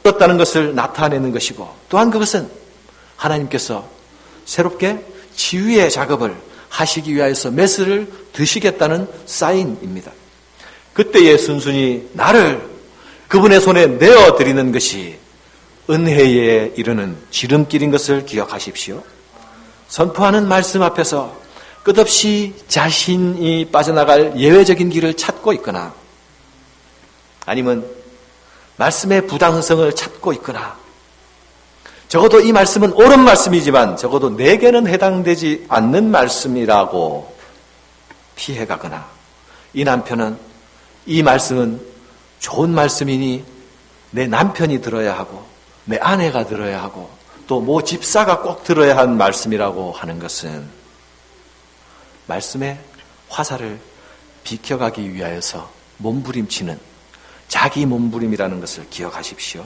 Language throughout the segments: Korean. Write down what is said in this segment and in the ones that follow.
떴다는 것을 나타내는 것이고, 또한 그것은 하나님께서 새롭게 치유의 작업을 하시기 위하여서 메스를 드시겠다는 사인입니다. 그때에 순순히 나를 그분의 손에 내어드리는 것이 은혜에 이르는 지름길인 것을 기억하십시오. 선포하는 말씀 앞에서 끝없이 자신이 빠져나갈 예외적인 길을 찾고 있거나, 아니면 말씀의 부당성을 찾고 있거나, 적어도 이 말씀은 옳은 말씀이지만 적어도 내게는 해당되지 않는 말씀이라고 피해가거나, 이 남편은 이 말씀은 좋은 말씀이니 내 남편이 들어야 하고 내 아내가 들어야 하고 또 모 집사가 꼭 들어야 한 말씀이라고 하는 것은 말씀의 화살을 비켜가기 위하여서 몸부림치는 자기 몸부림이라는 것을 기억하십시오.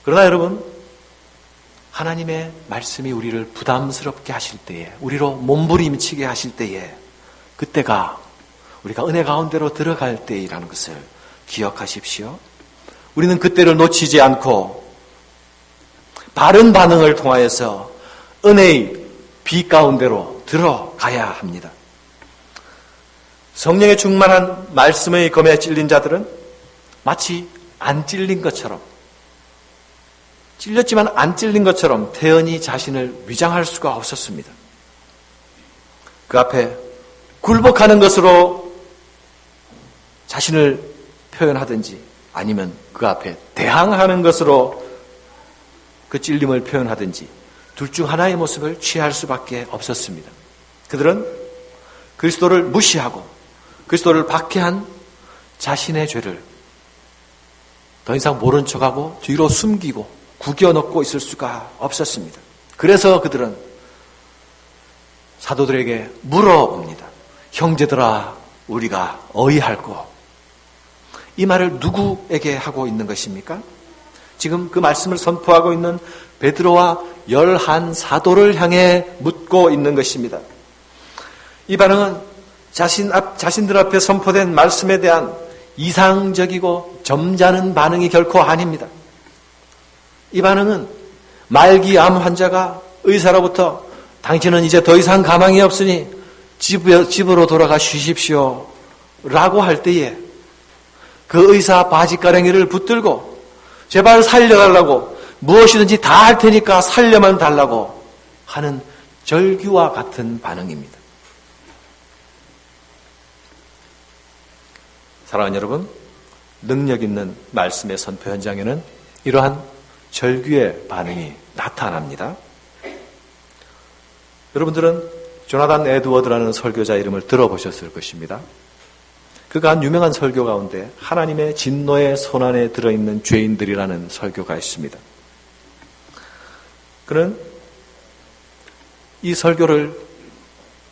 그러나 여러분, 하나님의 말씀이 우리를 부담스럽게 하실 때에, 우리로 몸부림치게 하실 때에, 그때가 우리가 은혜 가운데로 들어갈 때이라는 것을 기억하십시오. 우리는 그때를 놓치지 않고 바른 반응을 통하여서 은혜의 빛 가운데로 들어가야 합니다. 성령의 충만한 말씀의 검에 찔린 자들은 마치 안 찔린 것처럼, 찔렸지만 안 찔린 것처럼 태연히 자신을 위장할 수가 없었습니다. 그 앞에 굴복하는 것으로 자신을 표현하든지 아니면 그 앞에 대항하는 것으로 그 찔림을 표현하든지 둘 중 하나의 모습을 취할 수밖에 없었습니다. 그들은 그리스도를 무시하고 그리스도를 박해한 자신의 죄를 더 이상 모른 척하고 뒤로 숨기고 구겨넣고 있을 수가 없었습니다. 그래서 그들은 사도들에게 물어봅니다. 형제들아, 우리가 어이할꼬. 이 말을 누구에게 하고 있는 것입니까? 지금 그 말씀을 선포하고 있는 베드로와 11 사도를 향해 묻고 있는 것입니다. 이 반응은 자신들 앞에 선포된 말씀에 대한 이상적이고 점잖은 반응이 결코 아닙니다. 이 반응은 말기 암 환자가 의사로부터 당신은 이제 더 이상 가망이 없으니 집으로 돌아가 쉬십시오 라고 할 때에 그 의사 바지가랑이를 붙들고 제발 살려달라고, 무엇이든지 다 할 테니까 살려만 달라고 하는 절규와 같은 반응입니다. 사랑하는 여러분, 능력 있는 말씀의 선포 현장에는 이러한 절규의 반응이 나타납니다. 여러분들은 조나단 에드워드라는 설교자 이름을 들어보셨을 것입니다. 그가 한 유명한 설교 가운데 하나님의 진노의 손안에 들어있는 죄인들이라는 설교가 있습니다. 그는 이 설교를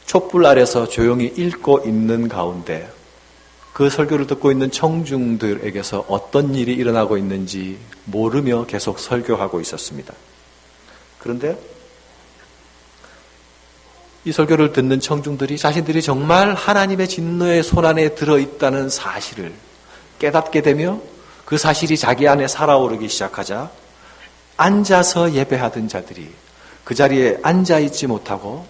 촛불 아래서 조용히 읽고 있는 가운데 그 설교를 듣고 있는 청중들에게서 어떤 일이 일어나고 있는지 모르며 계속 설교하고 있었습니다. 그런데 이 설교를 듣는 청중들이 자신들이 정말 하나님의 진노의 손안에 들어있다는 사실을 깨닫게 되며 그 사실이 자기 안에 살아오르기 시작하자 앉아서 예배하던 자들이 그 자리에 앉아있지 못하고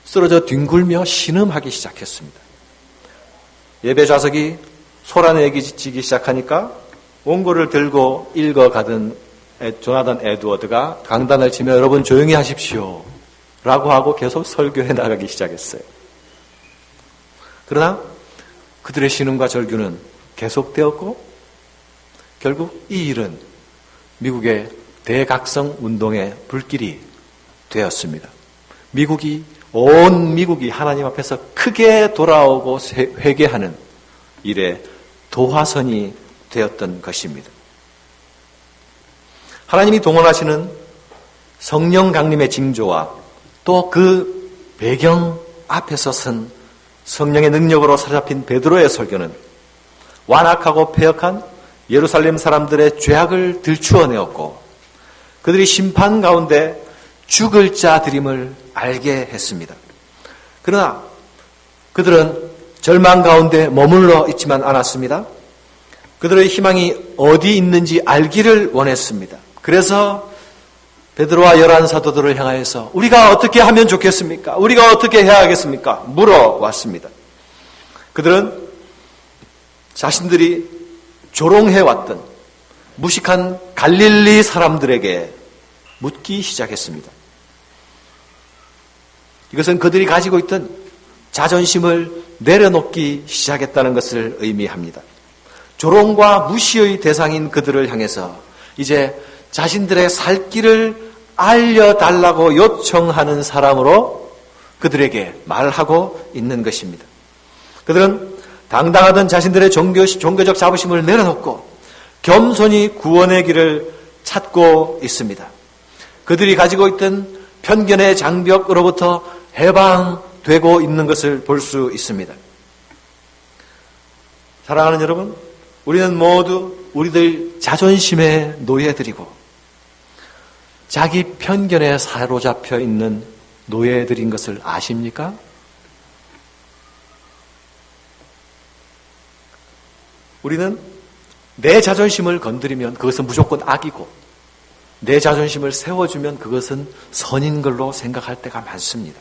쓰러져 뒹굴며 신음하기 시작했습니다. 예배 좌석이 소란해지기 시작하니까 원고를 들고 읽어가던 조나단 에드워드가 강단을 치며 여러분 조용히 하십시오 라고 하고 계속 설교해 나가기 시작했어요. 그러나 그들의 신음과 절규는 계속되었고 결국 이 일은 미국의 대각성 운동의 불길이 되었습니다. 온 미국이 하나님 앞에서 크게 돌아오고 회개하는 일의 도화선이 되었던 것입니다. 하나님이 동원하시는 성령 강림의 징조와 또 그 배경 앞에서 선 성령의 능력으로 사로잡힌 베드로의 설교는 완악하고 패역한 예루살렘 사람들의 죄악을 들추어내었고 그들이 심판 가운데 죽을 자들임을 알게 했습니다. 그러나 그들은 절망 가운데 머물러 있지만 않았습니다. 그들의 희망이 어디 있는지 알기를 원했습니다. 그래서 베드로와 11 사도들을 향하여서 우리가 어떻게 하면 좋겠습니까? 우리가 어떻게 해야 하겠습니까? 물어왔습니다. 그들은 자신들이 조롱해왔던 무식한 갈릴리 사람들에게 묻기 시작했습니다. 이것은 그들이 가지고 있던 자존심을 내려놓기 시작했다는 것을 의미합니다. 조롱과 무시의 대상인 그들을 향해서 이제 자신들의 살 길을 알려달라고 요청하는 사람으로 그들에게 말하고 있는 것입니다. 그들은 당당하던 자신들의 종교적 자부심을 내려놓고 겸손히 구원의 길을 찾고 있습니다. 그들이 가지고 있던 편견의 장벽으로부터 해방되고 있는 것을 볼 수 있습니다. 사랑하는 여러분, 우리는 모두 우리들 자존심의 노예들이고 자기 편견에 사로잡혀 있는 노예들인 것을 아십니까? 우리는 내 자존심을 건드리면 그것은 무조건 악이고 내 자존심을 세워주면 그것은 선인 걸로 생각할 때가 많습니다.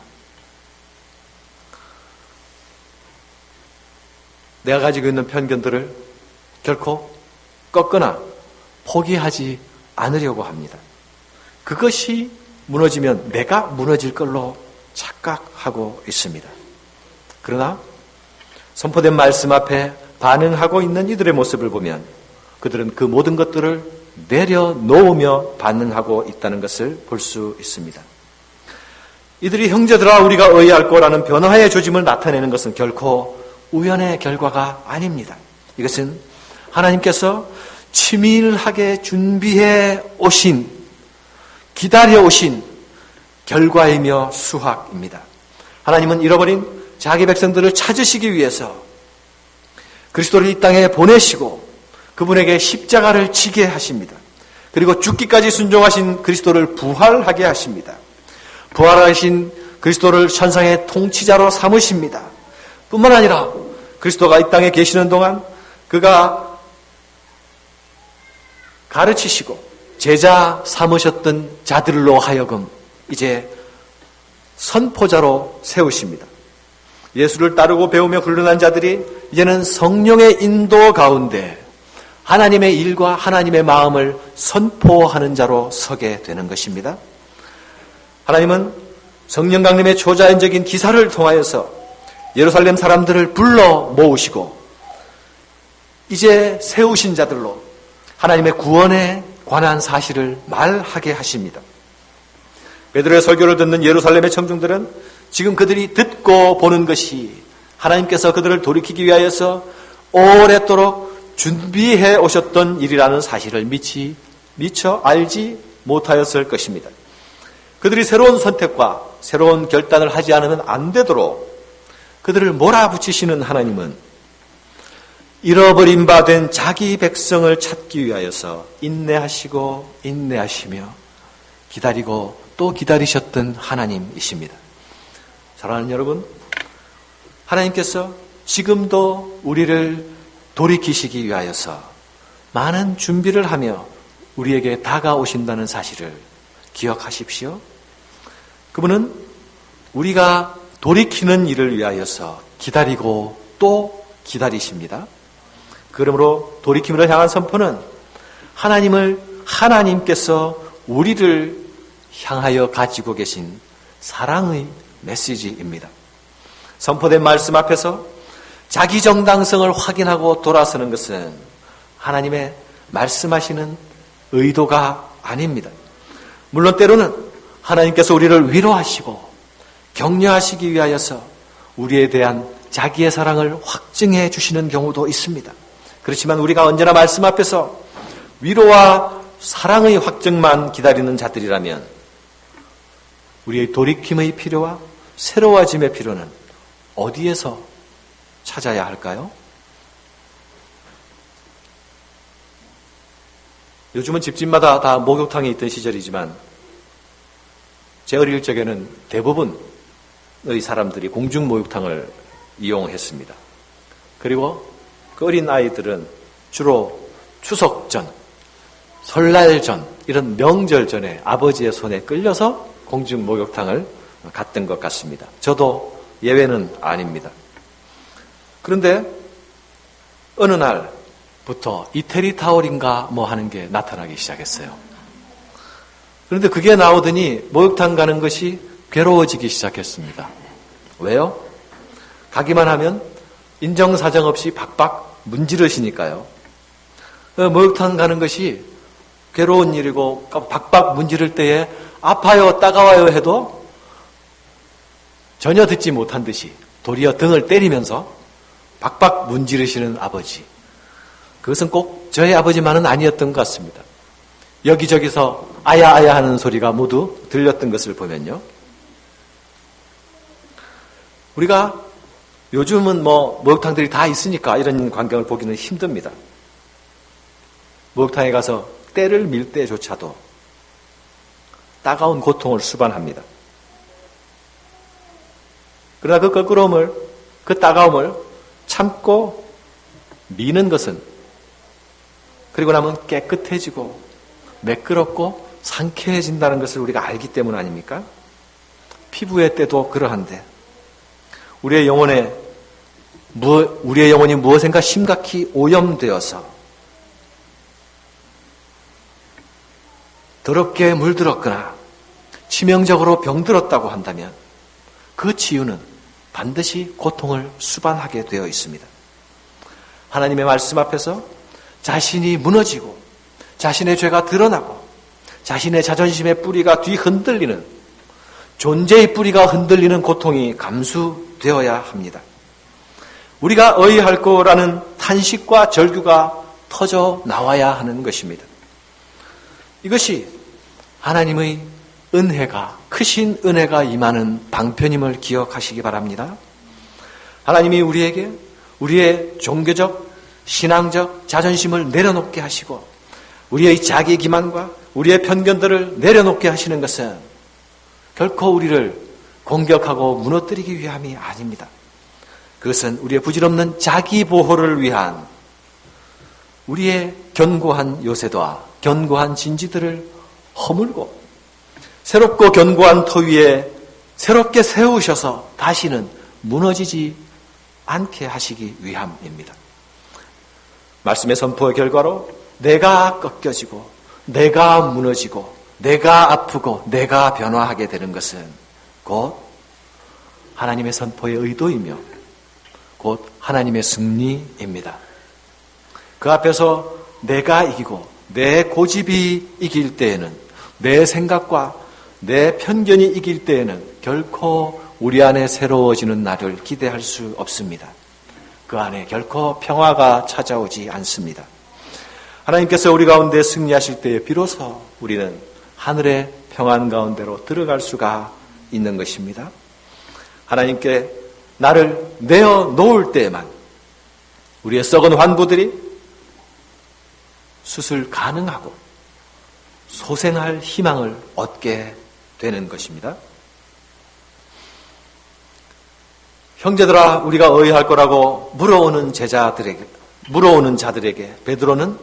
내가 가지고 있는 편견들을 결코 꺾거나 포기하지 않으려고 합니다. 그것이 무너지면 내가 무너질 걸로 착각하고 있습니다. 그러나 선포된 말씀 앞에 반응하고 있는 이들의 모습을 보면 그들은 그 모든 것들을 내려놓으며 반응하고 있다는 것을 볼 수 있습니다. 이들이 형제들아 우리가 의할 거라는 변화의 조짐을 나타내는 것은 결코 우연의 결과가 아닙니다. 이것은 하나님께서 치밀하게 준비해 오신, 기다려 오신 결과이며 수확입니다. 하나님은 잃어버린 자기 백성들을 찾으시기 위해서 그리스도를 이 땅에 보내시고 그분에게 십자가를 지게 하십니다. 그리고 죽기까지 순종하신 그리스도를 부활하게 하십니다. 부활하신 그리스도를 천상의 통치자로 삼으십니다. 뿐만 아니라 그리스도가 이 땅에 계시는 동안 그가 가르치시고 제자 삼으셨던 자들로 하여금 이제 선포자로 세우십니다. 예수를 따르고 배우며 훈련한 자들이 이제는 성령의 인도 가운데 하나님의 일과 하나님의 마음을 선포하는 자로 서게 되는 것입니다. 하나님은 성령 강림의 초자연적인 기사를 통하여서 예루살렘 사람들을 불러 모으시고 이제 세우신 자들로 하나님의 구원에 관한 사실을 말하게 하십니다. 베드로의 설교를 듣는 예루살렘의 청중들은 지금 그들이 듣고 보는 것이 하나님께서 그들을 돌이키기 위하여서 오랫도록 준비해 오셨던 일이라는 사실을 미처 알지 못하였을 것입니다. 그들이 새로운 선택과 새로운 결단을 하지 않으면 안 되도록 그들을 몰아붙이시는 하나님은 잃어버린 바 된 자기 백성을 찾기 위하여서 인내하시고 인내하시며 기다리고 또 기다리셨던 하나님이십니다. 사랑하는 여러분, 하나님께서 지금도 우리를 돌이키시기 위하여서 많은 준비를 하며 우리에게 다가오신다는 사실을 기억하십시오. 그분은 우리가 돌이키는 일을 위하여서 기다리고 또 기다리십니다. 그러므로 돌이킴을 향한 선포는 하나님께서 우리를 향하여 가지고 계신 사랑의 메시지입니다. 선포된 말씀 앞에서 자기 정당성을 확인하고 돌아서는 것은 하나님의 말씀하시는 의도가 아닙니다. 물론 때로는 하나님께서 우리를 위로하시고 격려하시기 위하여서 우리에 대한 자기의 사랑을 확증해 주시는 경우도 있습니다. 그렇지만 우리가 언제나 말씀 앞에서 위로와 사랑의 확증만 기다리는 자들이라면 우리의 돌이킴의 필요와 새로워짐의 필요는 어디에서 찾아야 할까요? 요즘은 집집마다 다 목욕탕이 있던 시절이지만 제 어릴 적에는 대부분의 사람들이 공중 목욕탕을 이용했습니다. 그리고 그 어린 아이들은 주로 추석 전, 설날 전, 이런 명절 전에 아버지의 손에 끌려서 공중 목욕탕을 갔던 것 같습니다. 저도 예외는 아닙니다. 그런데 어느 날부터 이태리 타월인가 뭐 하는 게 나타나기 시작했어요. 그런데 그게 나오더니 목욕탕 가는 것이 괴로워지기 시작했습니다. 왜요? 가기만 하면 인정사정 없이 박박 문지르시니까요. 목욕탕 가는 것이 괴로운 일이고 박박 문지를 때에 아파요, 따가워요 해도 전혀 듣지 못한 듯이 도리어 등을 때리면서 박박 문지르시는 아버지. 그것은 꼭 저의 아버지만은 아니었던 것 같습니다. 여기저기서 아야아야 하는 소리가 모두 들렸던 것을 보면요. 우리가 요즘은 목욕탕들이 다 있으니까 이런 광경을 보기는 힘듭니다. 목욕탕에 가서 때를 밀 때조차도 따가운 고통을 수반합니다. 그러나 그 거끄러움을, 그 따가움을 참고 미는 것은 그리고 나면 깨끗해지고 매끄럽고 상쾌해진다는 것을 우리가 알기 때문 아닙니까? 피부의 때도 그러한데 우리의 영혼이 무엇인가 심각히 오염되어서 더럽게 물들었거나 치명적으로 병들었다고 한다면 그 치유는 반드시 고통을 수반하게 되어 있습니다. 하나님의 말씀 앞에서 자신이 무너지고 자신의 죄가 드러나고 자신의 자존심의 뿌리가 뒤흔들리는 존재의 뿌리가 흔들리는 고통이 감수되어야 합니다. 우리가 어이할 거라는 탄식과 절규가 터져 나와야 하는 것입니다. 이것이 하나님의 은혜가, 크신 은혜가 임하는 방편임을 기억하시기 바랍니다. 하나님이 우리에게 우리의 종교적, 신앙적 자존심을 내려놓게 하시고 우리의 자기 기만과 우리의 편견들을 내려놓게 하시는 것은 결코 우리를 공격하고 무너뜨리기 위함이 아닙니다. 그것은 우리의 부질없는 자기 보호를 위한 우리의 견고한 요새도와 견고한 진지들을 허물고 새롭고 견고한 터 위에 새롭게 세우셔서 다시는 무너지지 않게 하시기 위함입니다. 말씀의 선포의 결과로 내가 꺾여지고 내가 무너지고 내가 아프고 내가 변화하게 되는 것은 곧 하나님의 선포의 의도이며 곧 하나님의 승리입니다. 그 앞에서 내가 이기고 내 고집이 이길 때에는 내 생각과 내 편견이 이길 때에는 결코 우리 안에 새로워지는 날을 기대할 수 없습니다. 그 안에 결코 평화가 찾아오지 않습니다. 하나님께서 우리 가운데 승리하실 때에 비로소 우리는 하늘의 평안 가운데로 들어갈 수가 있는 것입니다. 하나님께 나를 내어놓을 때에만 우리의 썩은 환부들이 수술 가능하고 소생할 희망을 얻게 되는 것입니다. 형제들아, 우리가 어이할 거라고 물어오는 자들에게 베드로는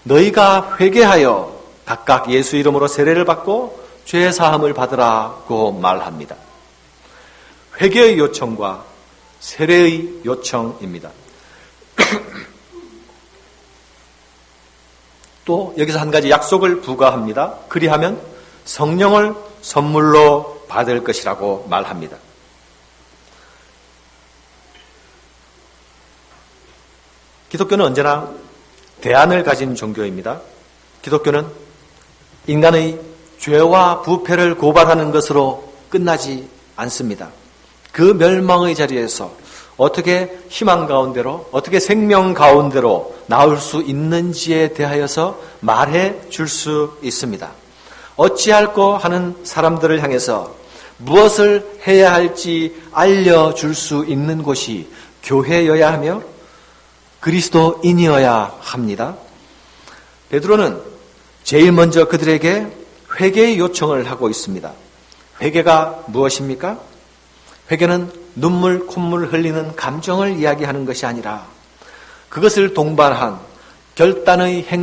너희가 회개하여 각각 예수 이름으로 세례를 받고 죄 사함을 받으라고 말합니다. 회개의 요청과 세례의 요청입니다. 또 여기서 한 가지 약속을 부과합니다. 그리하면 성령을 선물로 받을 것이라고 말합니다. 기독교는 언제나 대안을 가진 종교입니다. 기독교는 인간의 죄와 부패를 고발하는 것으로 끝나지 않습니다. 그 멸망의 자리에서 어떻게 희망 가운데로, 어떻게 생명 가운데로 나올 수 있는지에 대하여서 말해 줄 수 있습니다. 어찌할꼬 하는 사람들을 향해서 무엇을 해야 할지 알려줄 수 있는 곳이 교회여야 하며 그리스도인이어야 합니다. 베드로는 제일 먼저 그들에게 회개의 요청을 하고 있습니다. 회개가 무엇입니까? 회개는 눈물, 콧물 흘리는 감정을 이야기하는 것이 아니라 그것을 동반한 결단의